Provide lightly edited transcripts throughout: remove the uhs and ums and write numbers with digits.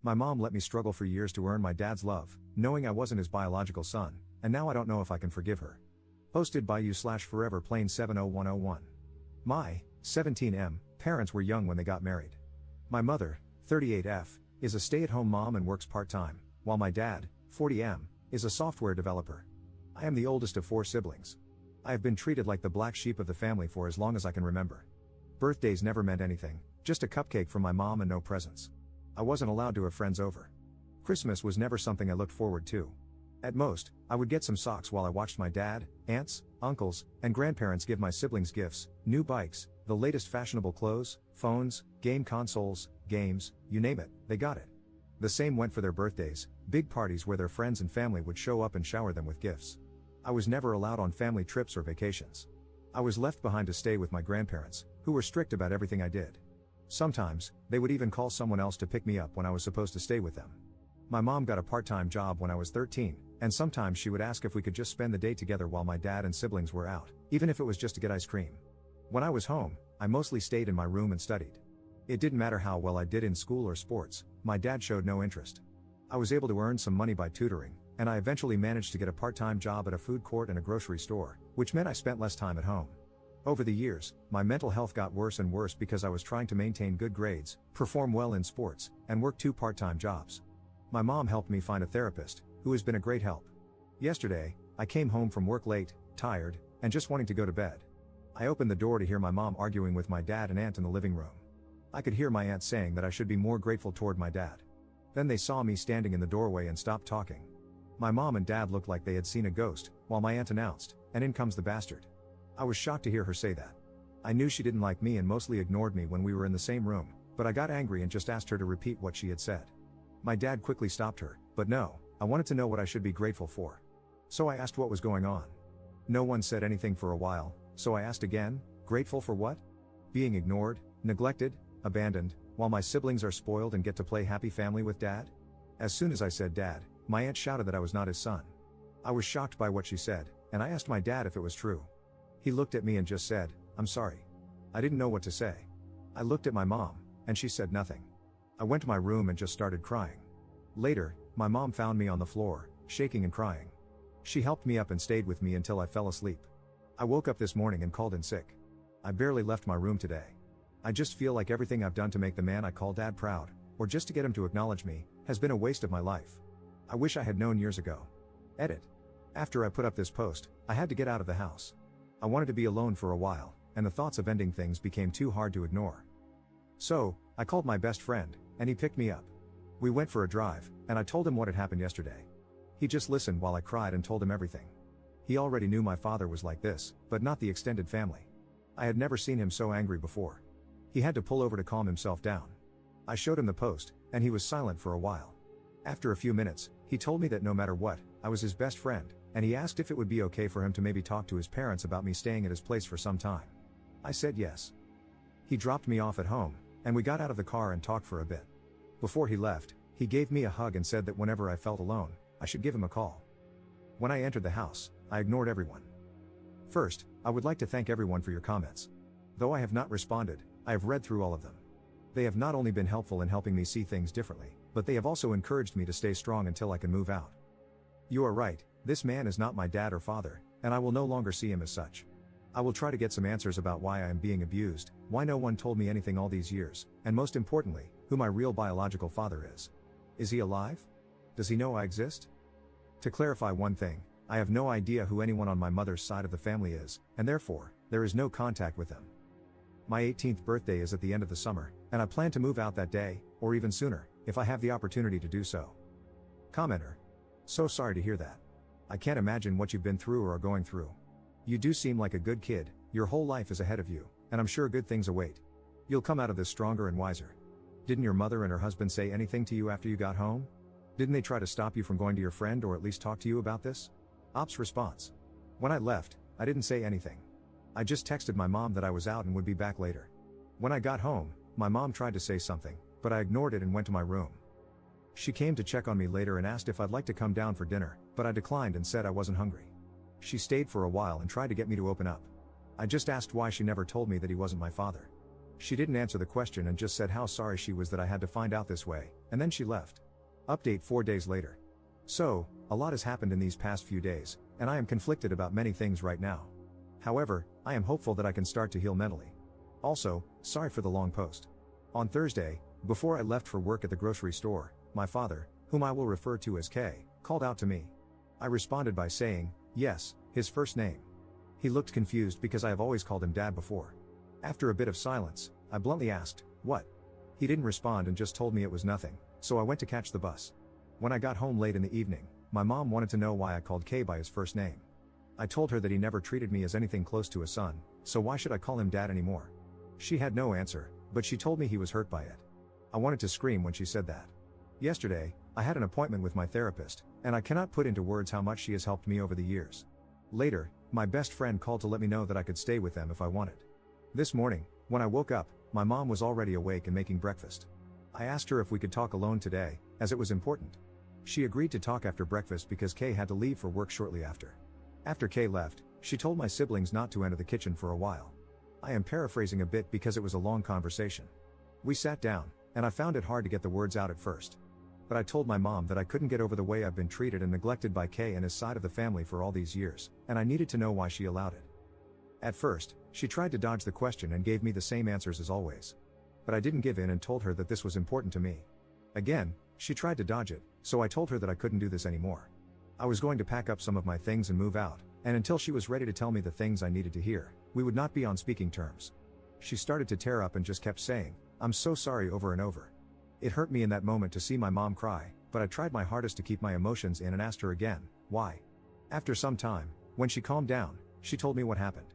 My mom let me struggle for years to earn my dad's love, knowing I wasn't his biological son, and now I don't know if I can forgive her. Posted by you/foreverplane70101. My 17M parents were young when they got married. My mother, 38F, is a stay-at-home mom and works part-time, while my dad, 40M, is a software developer. I am the oldest of 4 siblings. I have been treated like the black sheep of the family for as long as I can remember. Birthdays never meant anything, just a cupcake from my mom and no presents. I wasn't allowed to have friends over. Christmas was never something I looked forward to. At most, I would get some socks while I watched my dad, aunts, uncles, and grandparents give my siblings gifts, new bikes, the latest fashionable clothes, phones, game consoles, games, you name it, they got it. The same went for their birthdays, big parties where their friends and family would show up and shower them with gifts. I was never allowed on family trips or vacations. I was left behind to stay with my grandparents, who were strict about everything I did. Sometimes, they would even call someone else to pick me up when I was supposed to stay with them. My mom got a part-time job when I was 13, and sometimes she would ask if we could just spend the day together while my dad and siblings were out, even if it was just to get ice cream. When I was home, I mostly stayed in my room and studied. It didn't matter how well I did in school or sports, my dad showed no interest. I was able to earn some money by tutoring, and I eventually managed to get a part-time job at a food court and a grocery store, which meant I spent less time at home. Over the years, my mental health got worse and worse because I was trying to maintain good grades, perform well in sports, and work 2 part-time jobs. My mom helped me find a therapist, who has been a great help. Yesterday, I came home from work late, tired, and just wanting to go to bed. I opened the door to hear my mom arguing with my dad and aunt in the living room. I could hear my aunt saying that I should be more grateful toward my dad. Then they saw me standing in the doorway and stopped talking. My mom and dad looked like they had seen a ghost, while my aunt announced, "And in comes the bastard." I was shocked to hear her say that. I knew she didn't like me and mostly ignored me when we were in the same room, but I got angry and just asked her to repeat what she had said. My dad quickly stopped her, but no, I wanted to know what I should be grateful for. So I asked what was going on. No one said anything for a while, so I asked again, grateful for what? Being ignored, neglected, abandoned, while my siblings are spoiled and get to play happy family with dad? As soon as I said dad, my aunt shouted that I was not his son. I was shocked by what she said, and I asked my dad if it was true. He looked at me and just said, "I'm sorry." I didn't know what to say. I looked at my mom, and she said nothing. I went to my room and just started crying. Later, my mom found me on the floor, shaking and crying. She helped me up and stayed with me until I fell asleep. I woke up this morning and called in sick. I barely left my room today. I just feel like everything I've done to make the man I call dad proud, or just to get him to acknowledge me, has been a waste of my life. I wish I had known years ago. Edit. After I put up this post, I had to get out of the house. I wanted to be alone for a while, and the thoughts of ending things became too hard to ignore. So, I called my best friend, and he picked me up. We went for a drive, and I told him what had happened yesterday. He just listened while I cried and told him everything. He already knew my father was like this, but not the extended family. I had never seen him so angry before. He had to pull over to calm himself down. I showed him the post, and he was silent for a while. After a few minutes, he told me that no matter what, I was his best friend, and he asked if it would be okay for him to maybe talk to his parents about me staying at his place for some time. I said yes. He dropped me off at home, and we got out of the car and talked for a bit. Before he left, he gave me a hug and said that whenever I felt alone, I should give him a call. When I entered the house, I ignored everyone. First, I would like to thank everyone for your comments. Though I have not responded, I have read through all of them. They have not only been helpful in helping me see things differently, but they have also encouraged me to stay strong until I can move out. You are right, this man is not my dad or father, and I will no longer see him as such. I will try to get some answers about why I am being abused, why no one told me anything all these years, and most importantly, who my real biological father is. Is he alive? Does he know I exist? To clarify one thing, I have no idea who anyone on my mother's side of the family is, and therefore, there is no contact with them. My 18th birthday is at the end of the summer, and I plan to move out that day, or even sooner, if I have the opportunity to do so. Commenter. So sorry to hear that. I can't imagine what you've been through or are going through. You do seem like a good kid, your whole life is ahead of you, and I'm sure good things await. You'll come out of this stronger and wiser. Didn't your mother and her husband say anything to you after you got home? Didn't they try to stop you from going to your friend or at least talk to you about this? Ops response. When I left, I didn't say anything. I just texted my mom that I was out and would be back later. When I got home, my mom tried to say something, but I ignored it and went to my room. She came to check on me later and asked if I'd like to come down for dinner, but I declined and said I wasn't hungry. She stayed for a while and tried to get me to open up. I just asked why she never told me that he wasn't my father. She didn't answer the question and just said how sorry she was that I had to find out this way, And then she left. Update 4 days later. So, a lot has happened in these past few days, and I am conflicted about many things right now. However, I am hopeful that I can start to heal mentally. Also, sorry for the long post. On Thursday, before I left for work at the grocery store, my father, whom I will refer to as K, called out to me. I responded by saying, yes, his first name. He looked confused because I have always called him Dad before. After a bit of silence, I bluntly asked, what? He didn't respond and just told me it was nothing, so I went to catch the bus. When I got home late in the evening, my mom wanted to know why I called K by his first name. I told her that he never treated me as anything close to a son, so why should I call him Dad anymore? She had no answer, but she told me he was hurt by it. I wanted to scream when she said that. Yesterday, I had an appointment with my therapist, and I cannot put into words how much she has helped me over the years. Later, my best friend called to let me know that I could stay with them if I wanted. This morning, when I woke up, my mom was already awake and making breakfast. I asked her if we could talk alone today, as it was important. She agreed to talk after breakfast because Kay had to leave for work shortly after. After Kay left, she told my siblings not to enter the kitchen for a while. I am paraphrasing a bit because it was a long conversation. We sat down, and I found it hard to get the words out at first. But I told my mom that I couldn't get over the way I've been treated and neglected by Kay and his side of the family for all these years, and I needed to know why she allowed it. At first, she tried to dodge the question and gave me the same answers as always. But I didn't give in and told her that this was important to me. Again, she tried to dodge it, so I told her that I couldn't do this anymore. I was going to pack up some of my things and move out, and until she was ready to tell me the things I needed to hear, we would not be on speaking terms. She started to tear up and just kept saying, "I'm so sorry," over and over. It hurt me in that moment to see my mom cry, but I tried my hardest to keep my emotions in and asked her again, why? After some time, when she calmed down, she told me what happened.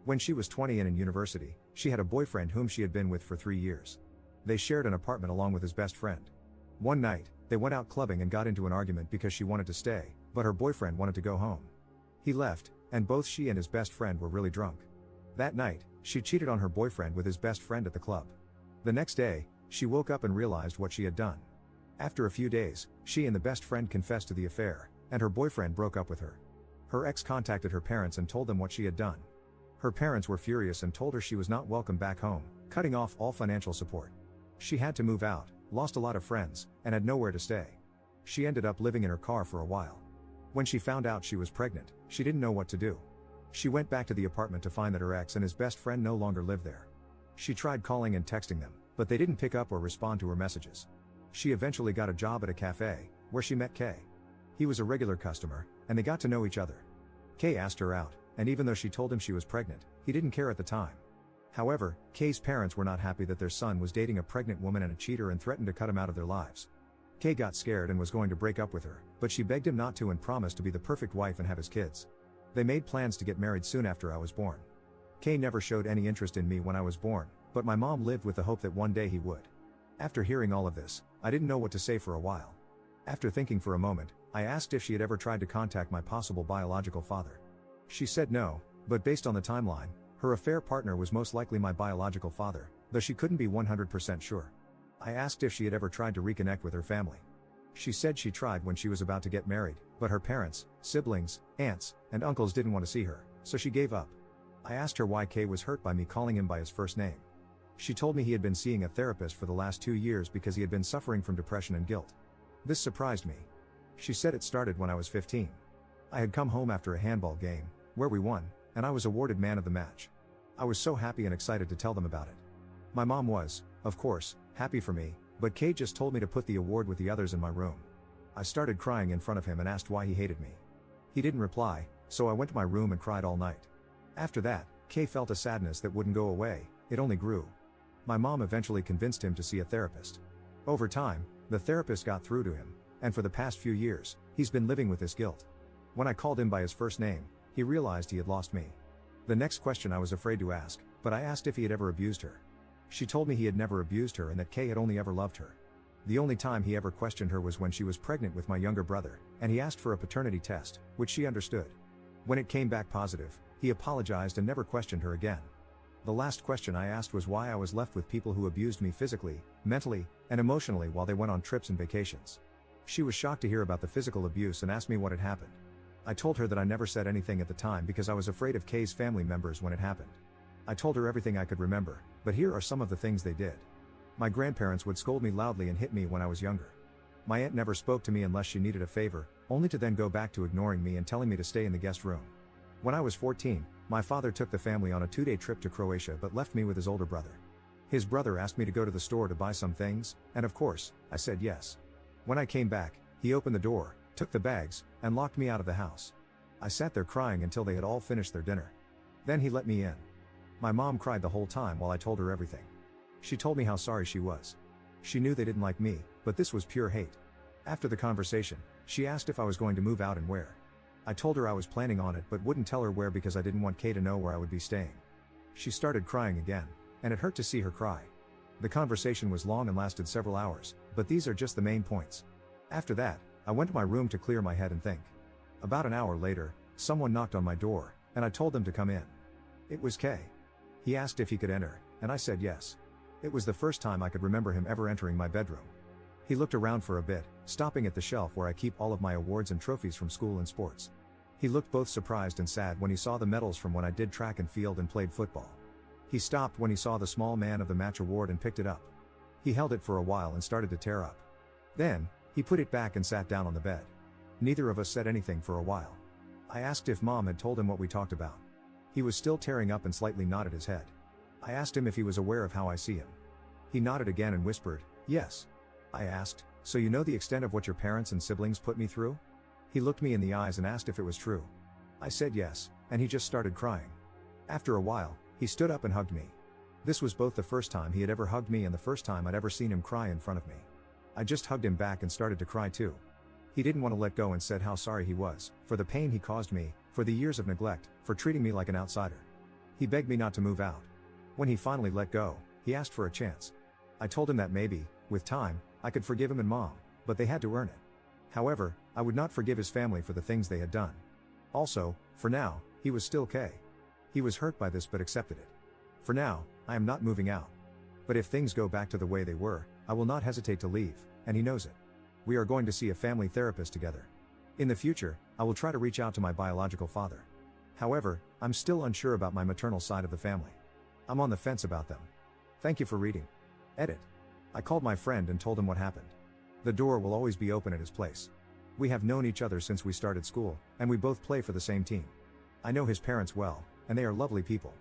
When she was 20 and in university, she had a boyfriend whom she had been with for 3 years. They shared an apartment along with his best friend. One night, they went out clubbing and got into an argument because she wanted to stay, but her boyfriend wanted to go home. He left, and both she and his best friend were really drunk. That night, she cheated on her boyfriend with his best friend at the club. The next day, she woke up and realized what she had done. After a few days, she and the best friend confessed to the affair, and her boyfriend broke up with her. Her ex contacted her parents and told them what she had done. Her parents were furious and told her she was not welcome back home, cutting off all financial support. She had to move out, lost a lot of friends, and had nowhere to stay. She ended up living in her car for a while. When she found out she was pregnant, she didn't know what to do. She went back to the apartment to find that her ex and his best friend no longer lived there. She tried calling and texting them, but they didn't pick up or respond to her messages. She eventually got a job at a cafe, where she met Kay. He was a regular customer, and they got to know each other. Kay asked her out, and even though she told him she was pregnant, he didn't care at the time. However, Kay's parents were not happy that their son was dating a pregnant woman and a cheater and threatened to cut him out of their lives. Kay got scared and was going to break up with her, but she begged him not to and promised to be the perfect wife and have his kids. They made plans to get married soon after I was born. Kay never showed any interest in me when I was born, but my mom lived with the hope that one day he would. After hearing all of this, I didn't know what to say for a while. After thinking for a moment, I asked if she had ever tried to contact my possible biological father. She said no, but based on the timeline, her affair partner was most likely my biological father, though she couldn't be 100% sure. I asked if she had ever tried to reconnect with her family. She said she tried when she was about to get married, but her parents, siblings, aunts, and uncles didn't want to see her, so she gave up. I asked her why Kay was hurt by me calling him by his first name. She told me he had been seeing a therapist for the last 2 years because he had been suffering from depression and guilt. This surprised me. She said it started when I was 15. I had come home after a handball game, where we won, and I was awarded man of the match. I was so happy and excited to tell them about it. My mom was, of course, happy for me, but Kay just told me to put the award with the others in my room. I started crying in front of him and asked why he hated me. He didn't reply, so I went to my room and cried all night. After that, Kay felt a sadness that wouldn't go away, it only grew. My mom eventually convinced him to see a therapist. Over time, the therapist got through to him, and for the past few years, he's been living with this guilt. When I called him by his first name, he realized he had lost me. The next question I was afraid to ask, but I asked if he had ever abused her. She told me he had never abused her and that Kay had only ever loved her. The only time he ever questioned her was when she was pregnant with my younger brother, and he asked for a paternity test, which she understood. When it came back positive, he apologized and never questioned her again. The last question I asked was why I was left with people who abused me physically, mentally, and emotionally while they went on trips and vacations. She was shocked to hear about the physical abuse and asked me what had happened. I told her that I never said anything at the time because I was afraid of Kay's family members when it happened. I told her everything I could remember, but here are some of the things they did. My grandparents would scold me loudly and hit me when I was younger. My aunt never spoke to me unless she needed a favor, only to then go back to ignoring me and telling me to stay in the guest room. When I was 14, my father took the family on a 2-day trip to Croatia but left me with his older brother. His brother asked me to go to the store to buy some things, and of course, I said yes. When I came back, he opened the door, took the bags, and locked me out of the house. I sat there crying until they had all finished their dinner. Then he let me in. My mom cried the whole time while I told her everything. She told me how sorry she was. She knew they didn't like me, but this was pure hate. After the conversation, she asked if I was going to move out and where. I told her I was planning on it but wouldn't tell her where because I didn't want Kay to know where I would be staying. She started crying again, and it hurt to see her cry. The conversation was long and lasted several hours, but these are just the main points. After that, I went to my room to clear my head and think. About an hour later, someone knocked on my door, and I told them to come in. It was Kay. He asked if he could enter, and I said yes. It was the first time I could remember him ever entering my bedroom. He looked around for a bit, stopping at the shelf where I keep all of my awards and trophies from school and sports. He looked both surprised and sad when he saw the medals from when I did track and field and played football. He stopped when he saw the small man of the match award and picked it up. He held it for a while and started to tear up. Then, he put it back and sat down on the bed. Neither of us said anything for a while. I asked if Mom had told him what we talked about. He was still tearing up and slightly nodded his head. I asked him if he was aware of how I see him. He nodded again and whispered, yes. I asked, so you know the extent of what your parents and siblings put me through? He looked me in the eyes and asked if it was true. I said yes, and he just started crying. After a while, he stood up and hugged me. This was both the first time he had ever hugged me and the first time I'd ever seen him cry in front of me. I just hugged him back and started to cry too. He didn't want to let go and said how sorry he was, for the pain he caused me, for the years of neglect, for treating me like an outsider. He begged me not to move out. When he finally let go, he asked for a chance. I told him that maybe, with time, I could forgive him and Mom, but they had to earn it. However, I would not forgive his family for the things they had done. Also, for now, he was still Kay. He was hurt by this but accepted it. For now, I am not moving out. But if things go back to the way they were, I will not hesitate to leave, and he knows it. We are going to see a family therapist together. In the future, I will try to reach out to my biological father. However, I'm still unsure about my maternal side of the family. I'm on the fence about them. Thank you for reading. Edit. I called my friend and told him what happened. The door will always be open at his place. We have known each other since we started school, and we both play for the same team. I know his parents well, and they are lovely people.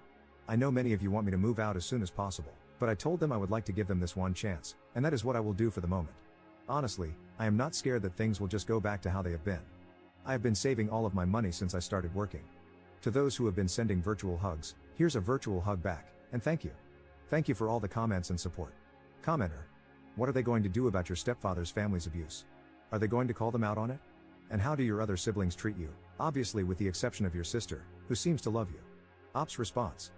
I know many of you want me to move out as soon as possible, but I told them I would like to give them this one chance, and that is what I will do for the moment. Honestly, I am not scared that things will just go back to how they have been. I have been saving all of my money since I started working. To those who have been sending virtual hugs, here's a virtual hug back, and thank you. Thank you for all the comments and support. Commenter. What are they going to do about your stepfather's family's abuse? Are they going to call them out on it? And how do your other siblings treat you, obviously with the exception of your sister, who seems to love you? Ops response.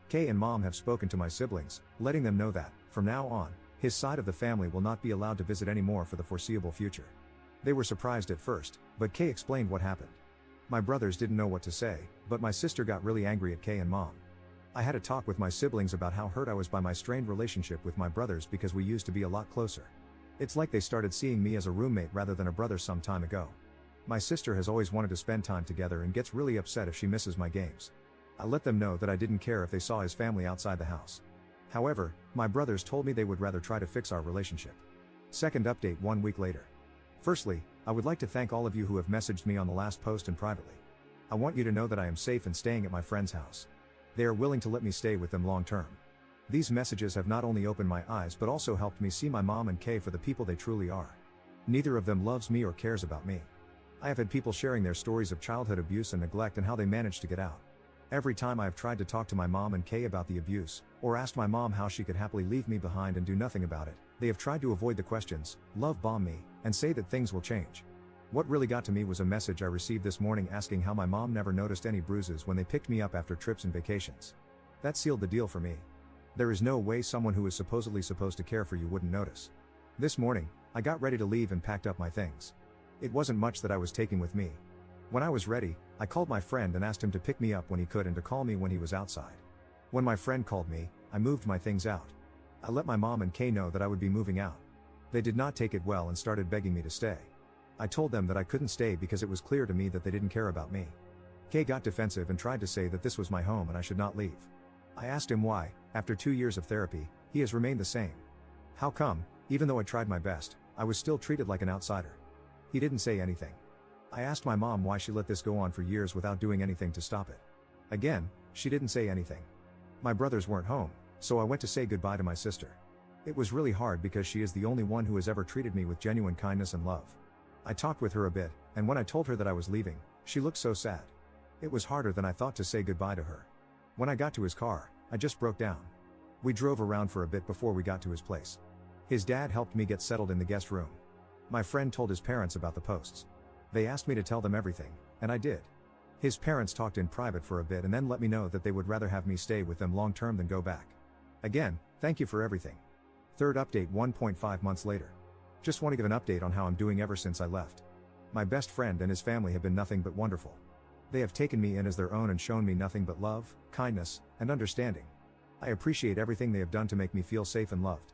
Kay and Mom have spoken to my siblings, letting them know that, from now on, his side of the family will not be allowed to visit anymore for the foreseeable future. They were surprised at first, but Kay explained what happened. My brothers didn't know what to say, but my sister got really angry at Kay and Mom. I had a talk with my siblings about how hurt I was by my strained relationship with my brothers because we used to be a lot closer. It's like they started seeing me as a roommate rather than a brother some time ago. My sister has always wanted to spend time together and gets really upset if she misses my games. I let them know that I didn't care if they saw his family outside the house. However, my brothers told me they would rather try to fix our relationship. Second update 1 week later. Firstly, I would like to thank all of you who have messaged me on the last post and privately. I want you to know that I am safe and staying at my friend's house. They are willing to let me stay with them long term. These messages have not only opened my eyes but also helped me see my mom and Kay for the people they truly are. Neither of them loves me or cares about me. I have had people sharing their stories of childhood abuse and neglect and how they managed to get out. Every time I have tried to talk to my mom and Kay about the abuse, or asked my mom how she could happily leave me behind and do nothing about it, they have tried to avoid the questions, love bomb me, and say that things will change. What really got to me was a message I received this morning asking how my mom never noticed any bruises when they picked me up after trips and vacations. That sealed the deal for me. There is no way someone who is supposedly supposed to care for you wouldn't notice. This morning, I got ready to leave and packed up my things. It wasn't much that I was taking with me. When I was ready, I called my friend and asked him to pick me up when he could and to call me when he was outside. When my friend called me, I moved my things out. I let my mom and Kay know that I would be moving out. They did not take it well and started begging me to stay. I told them that I couldn't stay because it was clear to me that they didn't care about me. Kay got defensive and tried to say that this was my home and I should not leave. I asked him why, after 2 years of therapy, he has remained the same. How come, even though I tried my best, I was still treated like an outsider? He didn't say anything. I asked my mom why she let this go on for years without doing anything to stop it. Again, she didn't say anything. My brothers weren't home, so I went to say goodbye to my sister. It was really hard because she is the only one who has ever treated me with genuine kindness and love. I talked with her a bit, and when I told her that I was leaving, she looked so sad. It was harder than I thought to say goodbye to her. When I got to his car, I just broke down. We drove around for a bit before we got to his place. His dad helped me get settled in the guest room. My friend told his parents about the posts. They asked me to tell them everything, and I did. His parents talked in private for a bit and then let me know that they would rather have me stay with them long term than go back. Again, thank you for everything. Third update 1.5 months later. Just want to give an update on how I'm doing ever since I left. My best friend and his family have been nothing but wonderful. They have taken me in as their own and shown me nothing but love, kindness, and understanding. I appreciate everything they have done to make me feel safe and loved.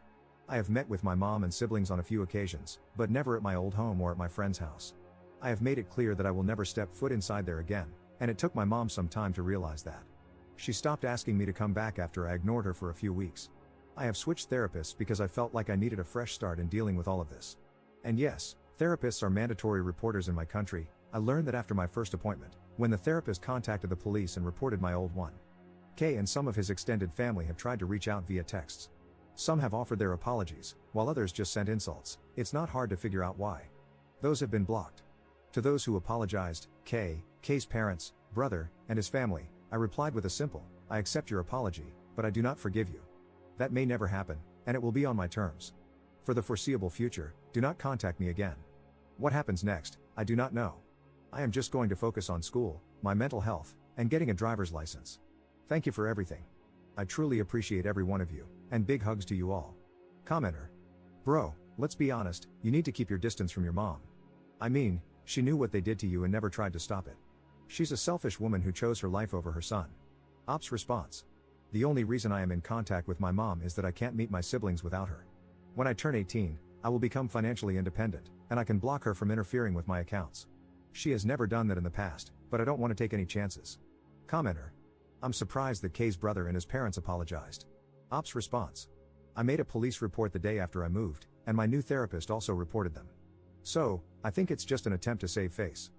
I have met with my mom and siblings on a few occasions, but never at my old home or at my friend's house. I have made it clear that I will never step foot inside there again, and it took my mom some time to realize that. She stopped asking me to come back after I ignored her for a few weeks. I have switched therapists because I felt like I needed a fresh start in dealing with all of this. And yes, therapists are mandatory reporters in my country. I learned that after my first appointment, when the therapist contacted the police and reported my old one. Kay and some of his extended family have tried to reach out via texts. Some have offered their apologies, while others just sent insults. It's not hard to figure out why. Those have been blocked. To those who apologized, Kay's parents, brother, and his family, I replied with a simple, I accept your apology, but I do not forgive you. That may never happen, and it will be on my terms. For the foreseeable future, do not contact me again. What happens next, I do not know. I am just going to focus on school, my mental health, and getting a driver's license. Thank you for everything. I truly appreciate every one of you, and big hugs to you all. Commenter. Bro, let's be honest, you need to keep your distance from your mom. I mean, she knew what they did to you and never tried to stop it. She's a selfish woman who chose her life over her son. Ops response. The only reason I am in contact with my mom is that I can't meet my siblings without her. When I turn 18, I will become financially independent, and I can block her from interfering with my accounts. She has never done that in the past, but I don't want to take any chances. Commenter. I'm surprised that Kay's brother and his parents apologized. Ops response. I made a police report the day after I moved, and my new therapist also reported them. So, I think it's just an attempt to save face.